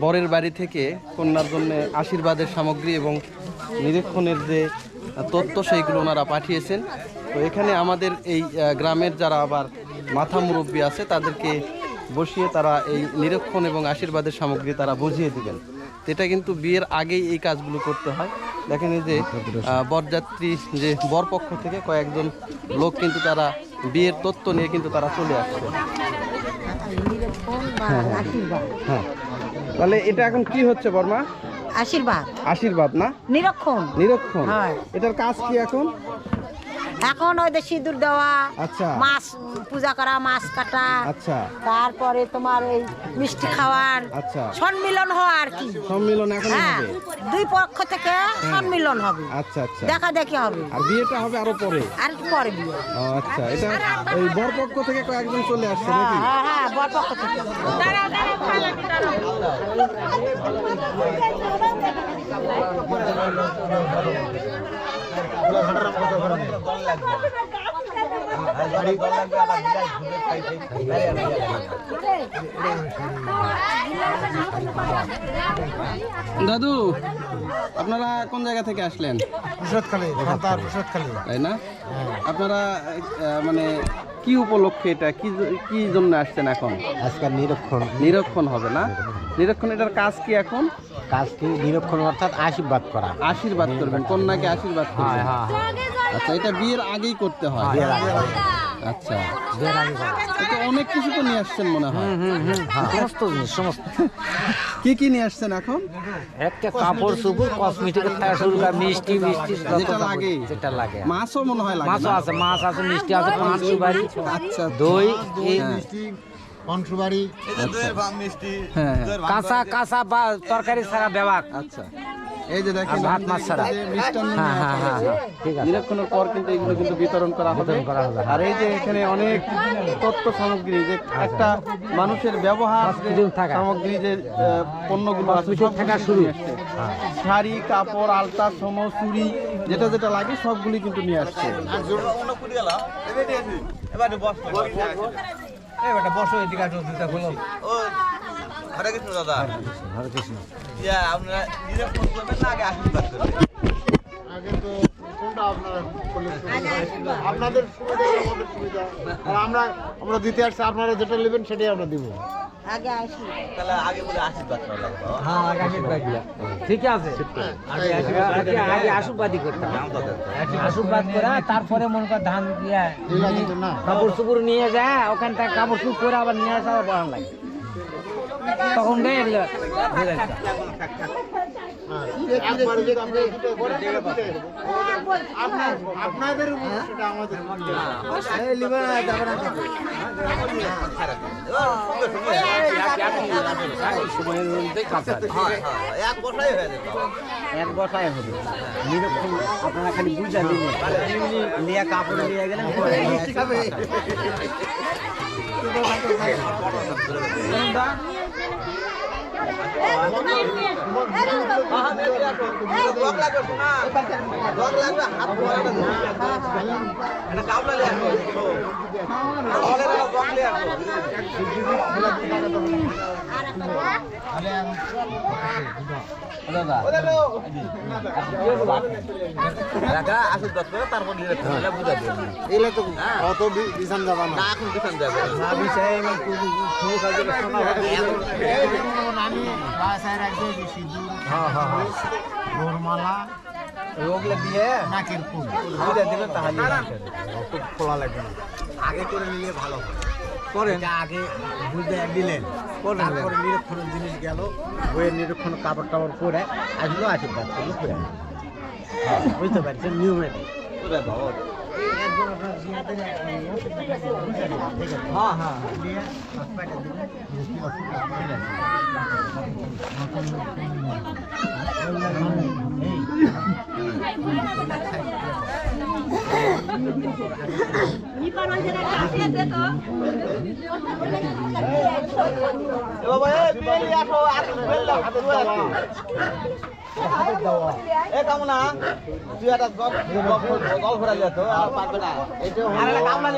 বরের বাড়ি থেকে কন্যার জন্য আশীর্বাদের সামগ্রী এবং নিরীক্ষণের যে তথ্য সেইগুলো ওনারা পাঠিয়েছেন। তো এখানে আমাদের এই গ্রামের যারা আবার মাথা মুরব্বী আছে তাদেরকে বসিয়ে তারা এই নিরীক্ষণ এবং আশীর্বাদের সামগ্রী তারা বুঝিয়ে দিবেন। তো এটা কিন্তু বিয়ের আগেই এই কাজগুলো করতে হয়। দেখেন এই যে বরযাত্রী যে বরপক্ষ থেকে কয়েকজন লোক কিন্তু তারা বিয়ের তথ্য নিয়ে কিন্তু তারা চলে আসছে। হ্যাঁ, তাহলে এটা এখন কি হচ্ছে বর্মা? আশীর্বাদ। আশীর্বাদ না নিরীক্ষণ। নিরীক্ষণ, হ্যাঁ। এটার কাজ কি এখন? এখন ওই যে সিঁদুর দেওয়া, আচ্ছা, মাছ পূজা করা, মাছ কাটা, আচ্ছা, তারপরে তোমার এই মিষ্টি খাওয়ার, আচ্ছা, সম্মিলন হওয়া আর কি। সম্মিলন এখন হ্যাঁ, হবে। দুই পক্ষ থেকে সম্মিলন হবে। আচ্ছা আচ্ছা, দেখা দেখি হবে। আর বিয়েটা হবে আরো পরে? আর পরে বিয়ে। ও আচ্ছা, এটা ওই বরপক্ষ থেকে কয়েকজন চলে আসছে হ্যাঁ নাকি? হ্যাঁ হ্যাঁ, বর পক্ষ থেকে। দাদু, আপনারা কোন জায়গা থেকে আসলেন? তাই না? আপনারা মানে কি উপলক্ষে এটা কি জন্য আসছেন এখন? আজকাল নিরীক্ষণ নিরীক্ষণ হবে না? নিরীক্ষণ, এটার কাজ কি এখন? কাজ কি? নিরীক্ষণ অর্থাৎ আশীর্বাদ করা। আশীর্বাদ করবেন, কন্যাকে আশীর্বাদ করবেন। আচ্ছা, এটা বিয়ের আগেই করতে হয়? আচ্ছা, এটা অনেক কিছু তো নিয়ে আসছেন মনে হয়। সমস্ত জিনিস, সমস্ত কি কি নিয়ে আসছেন এখন? একটা কাপড় চোপড়, কসমেটিকের থেকে শুরু করে মিষ্টি যেটা লাগে, যেটা লাগে। মাছও মনে হয় লাগে। মাছও আছে, মাছ আছে, মিষ্টি আছে, পাঁচ সুপারি, আচ্ছা, দই, এই পানসুবাড়ি, হ্যাঁ, কাঁচা কাঁচা বা তরকারি ছাড়া ব্যবহার। আচ্ছা, এই যে দেখেন ভাত মাছ ছাড়া। মিষ্টান্ন হ্যাঁ হ্যাঁ হ্যাঁ, ঠিক আছে। নিরীক্ষণের পর কিন্তু এগুলো কিন্তু বিতরণ করা হবে। আর এই যে এখানে অনেক তথ্য সামগ্রী, যে একটা মানুষের ব্যবহার যে সামগ্রী, যে পণ্যগুলো আছে সব থাকা শুরু, শাড়ি, কাপড়, আলতা, সোম, চুড়ি, যেটা যেটা লাগে সবগুলি কিন্তু নিয়ে আসছে। হরে কৃষ্ণ দাদা। হরে কৃষ্ণ। আপনারা নিরীক্ষণ করবেন না আগে আশীর্বাদ করবেন? আগে তো কোনটা আপনারা করলে সুবিধা? আপনাদের সুবিধা, আমাদের সুবিধা। আর আমরা দিতে আসছি, আপনারা যেটা নেবেন সেটাই আমরা দিব। আগে আসি। তাহলে আগে বলে আশীর্বাদ করা লাগবে। হ্যাঁ, আগে আশীর্বাদ দিলা। ঠিক আছে, আগে আশীর্বাদই করতে হবে। আশীর্বাদ করে তারপরে মনে কর ধান দিয়া কাপড় চুপড় নিয়ে যায়, ওখান থেকে কাপড় চুপ করে আবার নিয়ে আসা পড়ান লাগে, তখন আপনাদের সেটা আমাদের এক বসায় হবে। নিরীক্ষণ আপনারা খালি বুঝা দিলেন, নিয়ে কাপড় নিয়ে গেলেন। আশীর্বাদ করে তারপর নিরীক্ষণ বুঝা দেবেন। এগুলো তো অত বিছান যাবা না। এখন বিছান যাবে না। আমি বাসায় রাখবো সিঁদুর, গোরমালা, ওগুলো দিয়ে নাকের ফুল বুঝা দেবেন, তাহলে খোলা লাগবে না। আগে করে নিলে ভালো হয়। করেন আগে বুঝে দিলেন, তারপরে নিরীক্ষণের জিনিস গেল, বইয়ের নিরীক্ষণ কাপড় টাপড় পরে আসলো, আশীর্বাদ করলো, পরে বুঝতে পারছেন নিয়মে। হ্যাঁ হ্যাঁ, কামনা তুই একটা জল ঘোরা যেত আর পারবে না, এটা কামনা